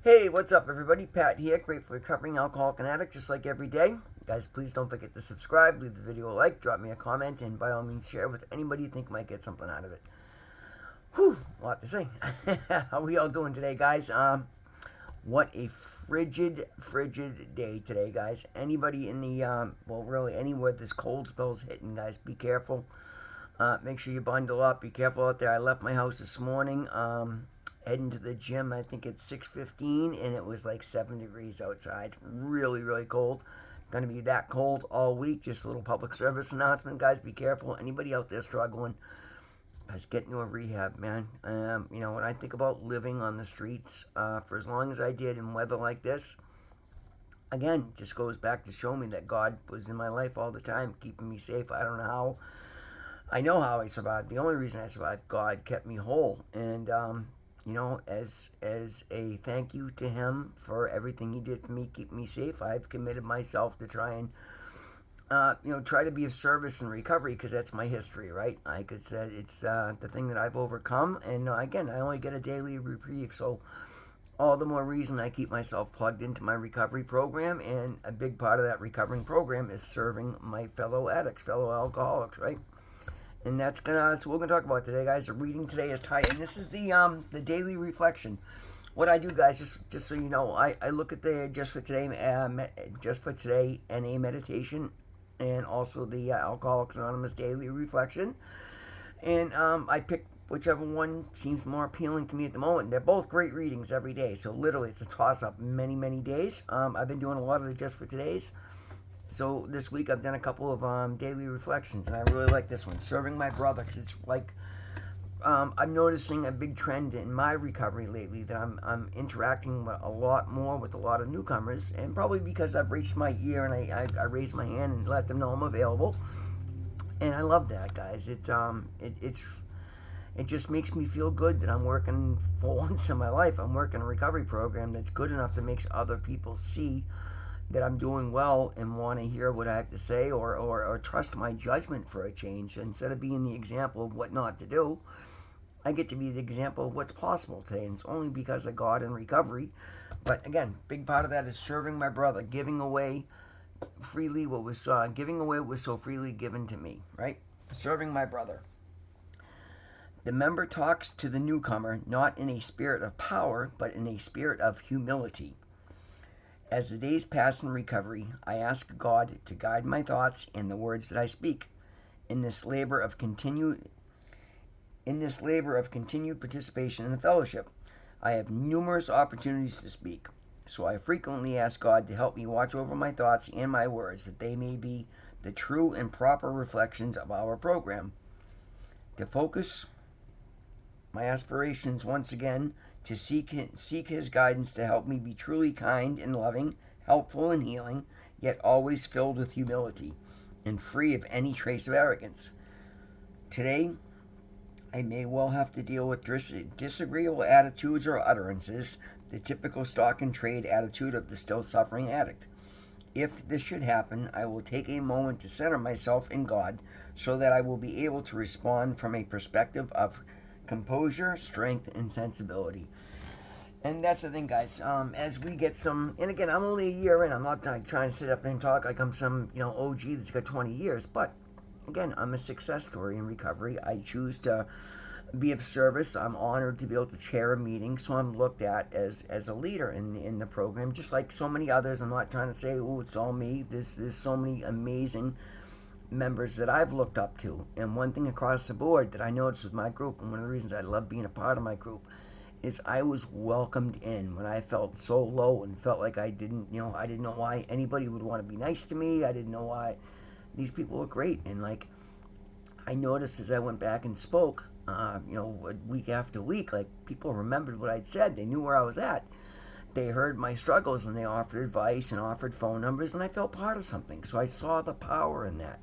Hey, what's up, everybody? Pat here, grateful recovering alcoholic and addict, just like every day. Guys, please don't forget to subscribe, leave the video a like, drop me a comment, and by all means share with anybody you think might get something out of it. Whew, a lot to say. How we all doing today, guys? What a frigid day today, guys. Anybody in the, really anywhere this cold spell's hitting, guys, be careful. Make sure you bundle up. Be careful out there. I left my house this morning. Heading to the gym. I think it's 6:15, and it was like 7 degrees outside. Really, really cold. Going to be that cold all week. Just a little public service announcement, guys. Be careful. Anybody out there struggling, guys, get into a rehab, man. When I think about living on the streets for as long as I did in weather like this, again, just goes back to show me that God was in my life all the time, keeping me safe. I don't know how. I know how I survived. The only reason I survived, God kept me whole. And, as a thank you to him for everything he did for me, keep me safe, I've committed myself to try and, try to be of service in recovery, because that's my history, right? Like I said, it's the thing that I've overcome. And, again, I only get a daily reprieve, so all the more reason I keep myself plugged into my recovery program. And a big part of that recovering program is serving my fellow addicts, fellow alcoholics, right? And that's what we're gonna talk about today, guys. The reading today is tight, and this is the daily reflection. What I do, guys, just so you know, I look at the just for today NA meditation, and also the Alcoholics Anonymous daily reflection, and I pick whichever one seems more appealing to me at the moment. They're both great readings every day, so literally it's a toss up many days. I've been doing a lot of the just for todays. So this week I've done a couple of daily reflections, and I really like this one, Serving My Brother, because it's like I'm noticing a big trend in my recovery lately that I'm interacting a lot more with a lot of newcomers, and probably because I've reached my year and I raised my hand and let them know I'm available, and I love that, guys. It just makes me feel good that I'm working for once in my life. I'm working a recovery program that's good enough to make other people see that I'm doing well and want to hear what I have to say, or trust my judgment for a change. Instead of being the example of what not to do, I get to be the example of what's possible today. And it's only because of God and recovery. But again, big part of that is serving my brother, giving away freely what was so freely given to me, right? Serving my brother. The member talks to the newcomer not in a spirit of power, but in a spirit of humility. As the days pass in recovery, I ask God to guide my thoughts and the words that I speak. In this labor of continued participation in the fellowship, I have numerous opportunities to speak. So I frequently ask God to help me watch over my thoughts and my words, that they may be the true and proper reflections of our program. To focus my aspirations once again, to seek his guidance to help me be truly kind and loving, helpful and healing, yet always filled with humility and free of any trace of arrogance. Today, I may well have to deal with disagreeable attitudes or utterances, the typical stock and trade attitude of the still suffering addict. If this should happen, I will take a moment to center myself in God, so that I will be able to respond from a perspective of composure, strength, and sensibility. And that's the thing, guys. As we get some, and again, I'm only a year in. I'm not trying to sit up and talk like I'm some, OG that's got 20 years. But again, I'm a success story in recovery. I choose to be of service. I'm honored to be able to chair a meeting, so I'm looked at as a leader in the program, just like so many others. I'm not trying to say, oh, it's all me. There's so many amazing members that I've looked up to. And one thing across the board that I noticed with my group, and one of the reasons I love being a part of my group, is I was welcomed in when I felt so low and felt like I didn't know why anybody would want to be nice to me. I didn't know why. These people were great. And like, I noticed as I went back and spoke, week after week, like, people remembered what I'd said. They knew where I was at. They heard my struggles, and they offered advice and offered phone numbers, and I felt part of something. So I saw the power in that.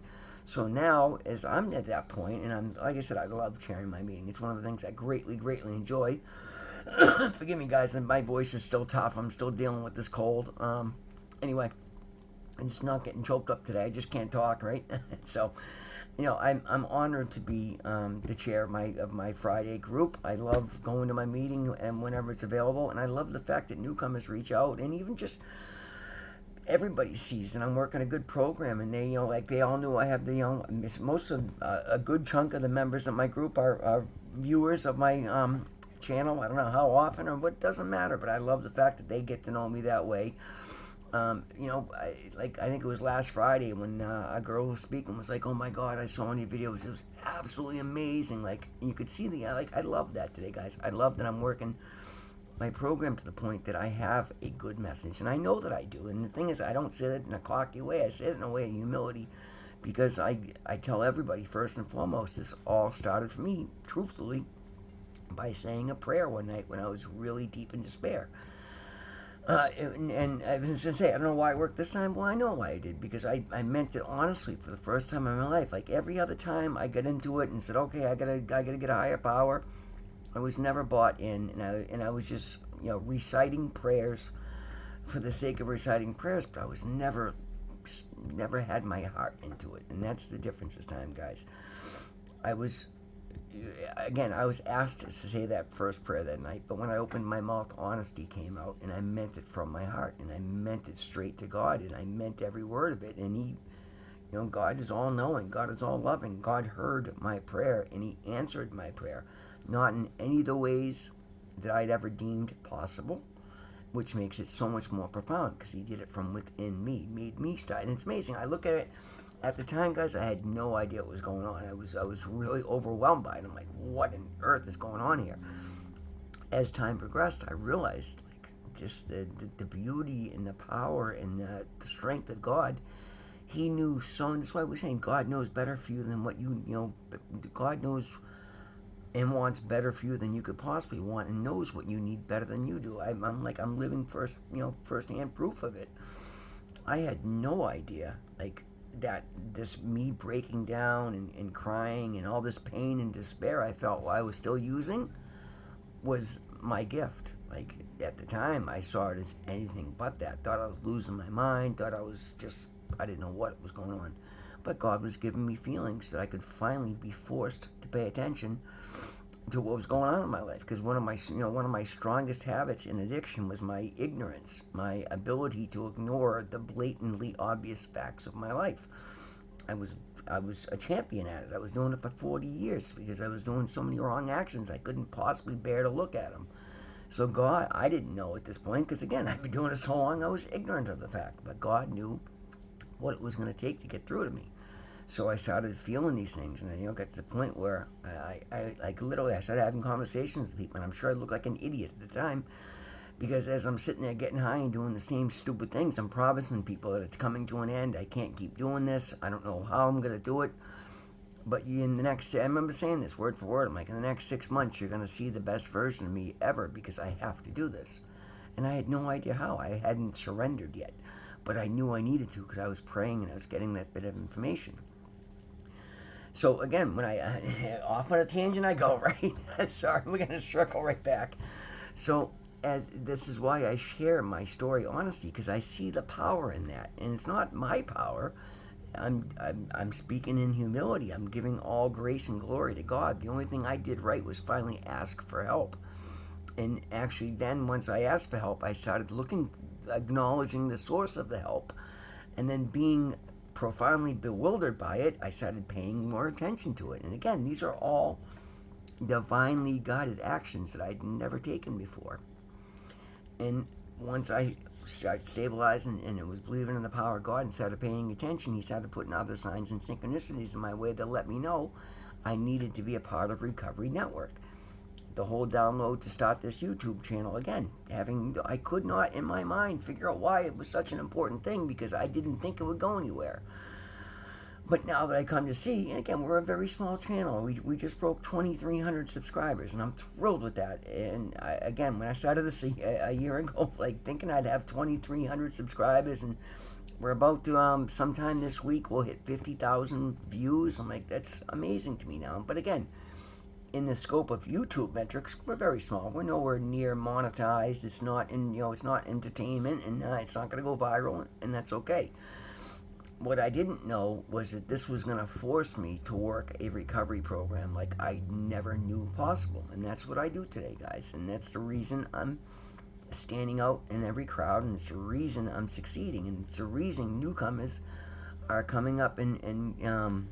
So now, as I'm at that point, and I'm, like I said, I love chairing my meeting. It's one of the things I greatly enjoy. Forgive me, guys, and my voice is still tough. I'm still dealing with this cold. Anyway, I'm just not getting choked up today. I just can't talk, right? So, I'm honored to be the chair of my Friday group. I love going to my meeting and whenever it's available, and I love the fact that newcomers reach out, and even just everybody sees that I'm working a good program, and they, like they all knew I have the, most of a good chunk of the members of my group are viewers of my channel. I don't know how often or what, doesn't matter, but I love the fact that they get to know me that way. I think it was last Friday when a girl was speaking was like, "Oh my God, I saw one of your videos. It was absolutely amazing." Like you could see I love that today, guys. I love that I'm working my program to the point that I have a good message, and I know that I do. And the thing is, I don't say it in a cocky way. I say it in a way of humility, because I tell everybody first and foremost, this all started for me, truthfully, by saying a prayer one night when I was really deep in despair. And I was going to say, I don't know why it worked this time. Well, I know why I did, because I meant it honestly for the first time in my life. Like every other time I got into it and said, okay, I gotta get a higher power. I was never bought in, and I was just reciting prayers for the sake of reciting prayers, but I was never had my heart into it, and that's the difference this time, guys. I was I was asked to say that first prayer that night, but when I opened my mouth, honesty came out, and I meant it from my heart, and I meant it straight to God, and I meant every word of it. And God is all knowing, God is all loving. God heard my prayer, and He answered my prayer, not in any of the ways that I'd ever deemed possible, which makes it so much more profound, because He did it from within me, made me start. And it's amazing. I look at it. At the time, guys, I had no idea what was going on. I was really overwhelmed by it. I'm like, what on earth is going on here? As time progressed, I realized just the beauty and the power and the strength of God. He knew so, and that's why we're saying God knows better for you than what God knows and wants better for you than you could possibly want, and knows what you need better than you do. I'm living firsthand proof of it. I had no idea, that this me breaking down and crying and all this pain and despair I felt while I was still using was my gift. Like at the time, I saw it as anything but that. Thought I was losing my mind. Thought I didn't know what was going on. But God was giving me feelings that I could finally be forced to pay attention to what was going on in my life. Because one of my strongest habits in addiction was my ignorance, my ability to ignore the blatantly obvious facts of my life. I was a champion at it. I was doing it for 40 years because I was doing so many wrong actions I couldn't possibly bear to look at them. So God, I didn't know at this point, because again, I've been doing it so long, I was ignorant of the fact. But God knew what it was going to take to get through to me. So I started feeling these things, and I got to the point where I literally I started having conversations with people, and I'm sure I looked like an idiot at the time, because as I'm sitting there getting high and doing the same stupid things, I'm promising people that it's coming to an end. I can't keep doing this. I don't know how I'm going to do it. But I remember saying this word for word. I'm like, in the next 6 months, you're going to see the best version of me ever, because I have to do this. And I had no idea how. I hadn't surrendered yet. But I knew I needed to, because I was praying and I was getting that bit of information. So again, when off on a tangent I go, right? Sorry, we're going to circle right back. So this is why I share my story honestly, because I see the power in that. And it's not my power. I'm speaking in humility. I'm giving all grace and glory to God. The only thing I did right was finally ask for help. And actually then, once I asked for help, I started acknowledging the source of the help, and then being profoundly bewildered by it, I started paying more attention to it. And again, these are all divinely guided actions that I'd never taken before. And once I started stabilizing and it was believing in the power of God and started paying attention, He started putting other signs and synchronicities in my way that let me know I needed to be a part of Recovery Network. The whole download to start this YouTube channel again. I could not in my mind figure out why it was such an important thing, because I didn't think it would go anywhere. But now that I come to see, and again, we're a very small channel. We just broke 2,300 subscribers, and I'm thrilled with that. And again, when I started this a year ago, thinking I'd have 2,300 subscribers, and we're about to, sometime this week, we'll hit 50,000 views. I'm like, that's amazing to me now. But again, in the scope of YouTube metrics, we're very small. We're nowhere near monetized. It's not it's not entertainment, and it's not going to go viral, and that's okay. what I didn't know was that this was going to force me to work a recovery program like I never knew possible. And that's what I do today, guys. And that's the reason I'm standing out in every crowd, and it's the reason I'm succeeding. And it's the reason newcomers are coming up and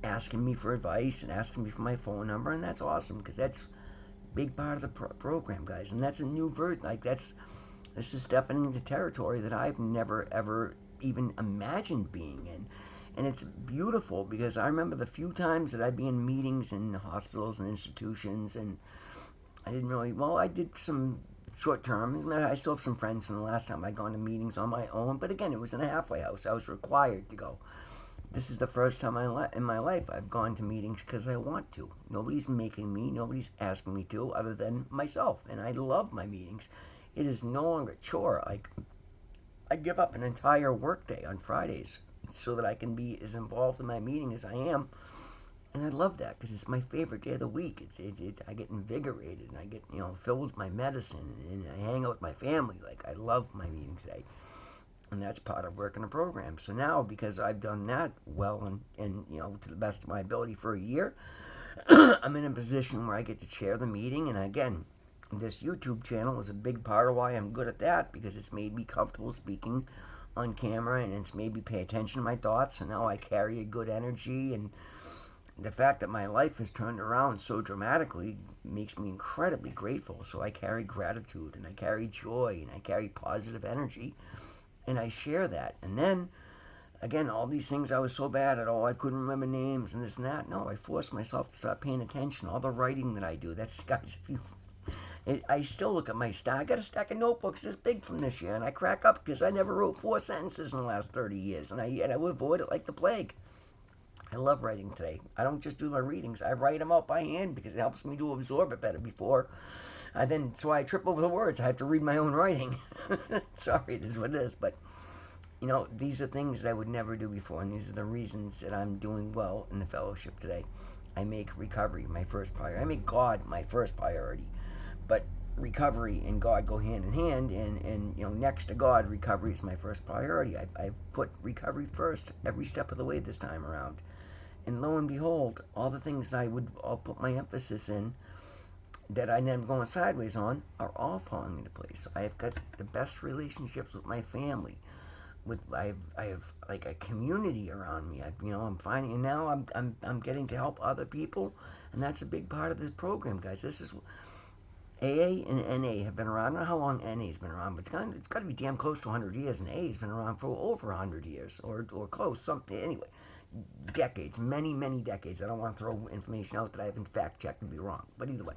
asking me for advice and asking me for my phone number. And that's awesome because that's a big part of the program, guys. And that's a new version. Like, this is stepping into territory that I've never, ever even imagined being in. And it's beautiful because I remember the few times that I'd be in meetings in hospitals and institutions, and I didn't really, well, I did some short term. I still have some friends from the last time I'd gone to meetings on my own, but again, it was in a halfway house. I was required to go. This is the first time in my life I've gone to meetings because I want to. Nobody's making me, nobody's asking me to, other than myself. And I love my meetings. It is no longer a chore. I give up an entire workday on Fridays so that I can be as involved in my meeting as I am. And I love that because it's my favorite day of the week. I get invigorated and I get, filled with my medicine, and I hang out with my family. Like, I love my meeting today. And that's part of working a program. So now, because I've done that well and to the best of my ability for a year, I'm in a position where I get to chair the meeting. And again, this YouTube channel is a big part of why I'm good at that, because it's made me comfortable speaking on camera, and it's made me pay attention to my thoughts, and now I carry a good energy. And the fact that my life has turned around so dramatically makes me incredibly grateful. So I carry gratitude, and I carry joy, and I carry positive energy, and I share that. And then, again, all these things I was so bad at, I couldn't remember names and this and that. No, I forced myself to start paying attention. All the writing that I do, that's, guys, I still look at my stack. I got a stack of notebooks this big from this year, and I crack up because I never wrote 4 sentences in the last 30 years, and I would avoid it like the plague. I love writing today. I don't just do my readings. I write them out by hand because it helps me to absorb it better before. So I trip over the words. I have to read my own writing. Sorry, it is what it is. But, these are things that I would never do before, and these are the reasons that I'm doing well in the fellowship today. I make recovery my first priority. I make God my first priority. But recovery and God go hand in hand, and next to God, recovery is my first priority. I put recovery first every step of the way this time around. And lo and behold, all the things that I'll put my emphasis in that I never going sideways on are all falling into place. I have got the best relationships with my family. I have like a community around me. I'm finding, and now I'm getting to help other people, and that's a big part of this program, guys. This is AA and NA have been around. I don't know how long NA's been around, but it's got to be damn close to 100 years, and AA's been around for over 100 years, or close, something, anyway. Decades, many, many decades. I don't want to throw information out that I haven't fact-checked and be wrong, but either way.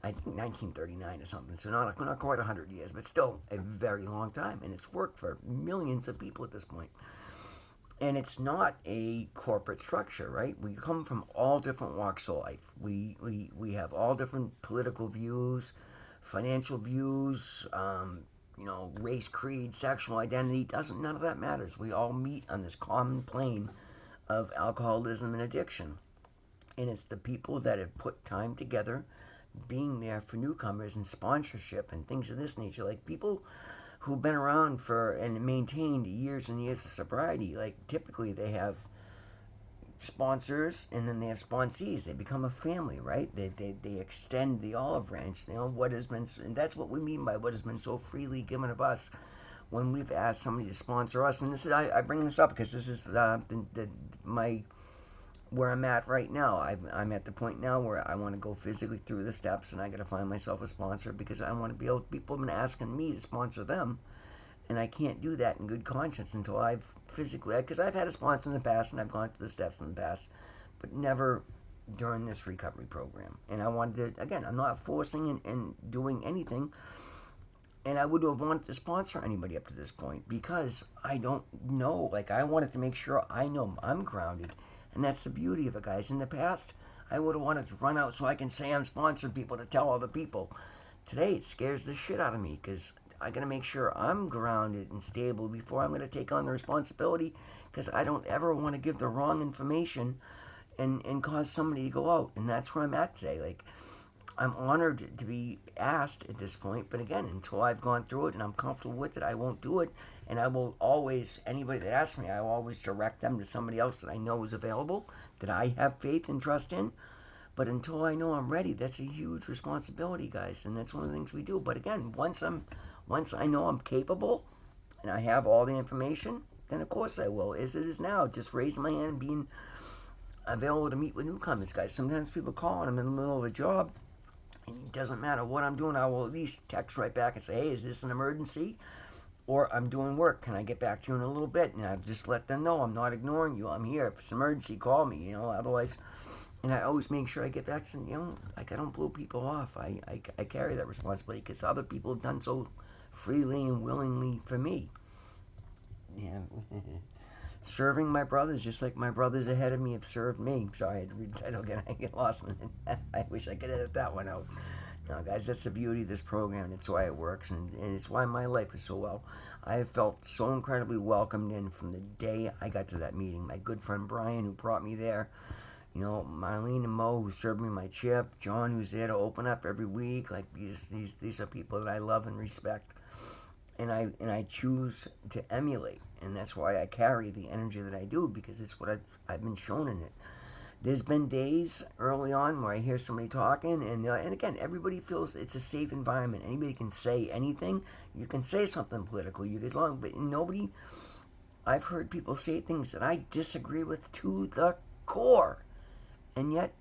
I think 1939 or something, so not quite 100 years, but still a very long time, and it's worked for millions of people at this point. And it's not a corporate structure, right? We come from all different walks of life. We have all different political views, financial views, race, creed, sexual identity. None of that matters. We all meet on this common plane of alcoholism and addiction. And it's the people that have put time together, being there for newcomers and sponsorship and things of this nature. Like people who've been around for and maintained years and years of sobriety, like typically they have sponsors and then they have sponsees. They become a family, right? They extend the olive branch. What has been, and that's what we mean by what has been so freely given of us when we've asked somebody to sponsor us. And this is, I bring this up because this is my where I'm at right now. I'm at the point now where I want to go physically through the steps, and I got to find myself a sponsor because I want to be able. People have been asking me to sponsor them, and I can't do that in good conscience until I've physically, because I've had a sponsor in the past and I've gone through the steps in the past, but never during this recovery program. And I wanted to, again, I'm not forcing and doing anything. And I would have wanted to sponsor anybody up to this point because I don't know. Like, I wanted to make sure I know I'm grounded. And that's the beauty of it, guys. In the past, I would have wanted to run out so I can say I'm sponsoring people to tell other people. Today, it scares the shit out of me because I got to make sure I'm grounded and stable before I'm going to take on the responsibility, because I don't ever want to give the wrong information and cause somebody to go out. And that's where I'm at today. Like, I'm honored to be asked at this point, but again, until I've gone through it and I'm comfortable with it, I won't do it. And I will always, anybody that asks me, I will always direct them to somebody else that I know is available, that I have faith and trust in. But until I know I'm ready, that's a huge responsibility, guys, and that's one of the things we do. But again, once I know I'm capable and I have all the information, then of course I will. As it is now, just raising my hand and being available to meet with newcomers, guys. Sometimes people call and I'm in the middle of a job, and it doesn't matter what I'm doing. I will at least text right back and say, "Hey, is this an emergency?" Or, "I'm doing work. Can I get back to you in a little bit?" And I just let them know I'm not ignoring you. I'm here. If it's an emergency, call me. Otherwise. And I always make sure I get back to, like, I don't blow people off. I carry that responsibility because other people have done so freely and willingly for me. Yeah. Serving my brothers just like my brothers ahead of me have served me. Sorry, I had to read the title again. I get lost in it. I wish I could edit that one out. No, guys, that's the beauty of this program. It's why it works, and it's why my life is so well. I have felt so incredibly welcomed in from the day I got to that meeting. My good friend Brian, who brought me there, Marlene and Mo, who served me my chip, John, who's there to open up every week. Like, these are people that I love and respect, and I choose to emulate, and that's why I carry the energy that I do, because it's what I've been shown in it. There's been days early on where I hear somebody talking, and again, everybody feels it's a safe environment. Anybody can say anything. You can say something political, but nobody. I've heard people say things that I disagree with to the core. And yet,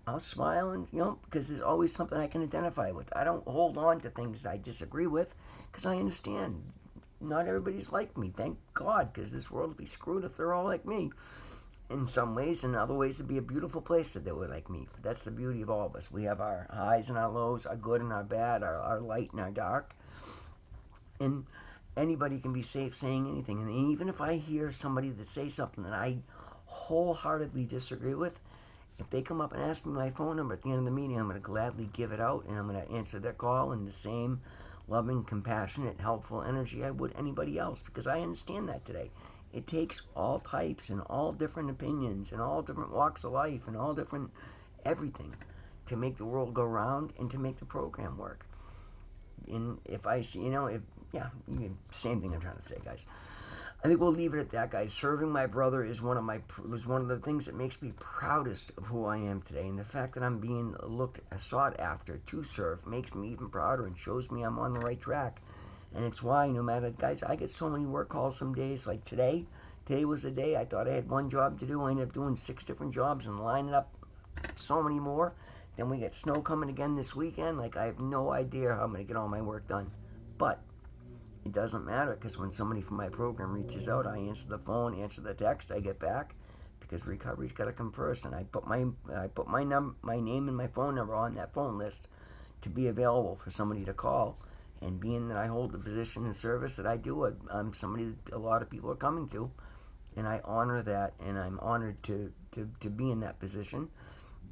I'll smile and, because there's always something I can identify with. I don't hold on to things that I disagree with because I understand not everybody's like me. Thank God, because this world would be screwed if they're all like me. In some ways, in other ways, it'd be a beautiful place if they were like me. But that's the beauty of all of us. We have our highs and our lows, our good and our bad, our light and our dark. And anybody can be safe saying anything. And even if I hear somebody that say something that I wholeheartedly disagree with, if they come up and ask me my phone number at the end of the meeting, I'm going to gladly give it out, and I'm going to answer their call in the same loving, compassionate, helpful energy I would anybody else, because I understand that today. It takes all types and all different opinions and all different walks of life and all different everything to make the world go round and to make the program work. And if I see, same thing I'm trying to say, guys. I think we'll leave it at that, guys. Serving my brother was one of the things that makes me proudest of who I am today, and the fact that I'm being sought after to serve makes me even prouder and shows me I'm on the right track. And it's why, no matter, guys, I get so many work calls some days. Like today was the day I thought I had one job to do. I ended up doing 6 different jobs and lining up so many more. Then we get snow coming again this weekend. Like, I have no idea how I'm going to get all my work done. But it doesn't matter, because when somebody from my program reaches out, I answer the phone, answer the text, I get back, because recovery's got to come first. And I put my name and my phone number on that phone list to be available for somebody to call. And being that I hold the position and service that I do, I'm somebody that a lot of people are coming to, and I honor that, and I'm honored to be in that position,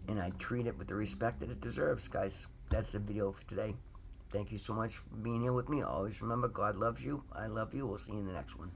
and I treat it with the respect that it deserves, guys. That's the video for today. Thank you so much for being here with me. Always remember, God loves you. I love you. We'll see you in the next one.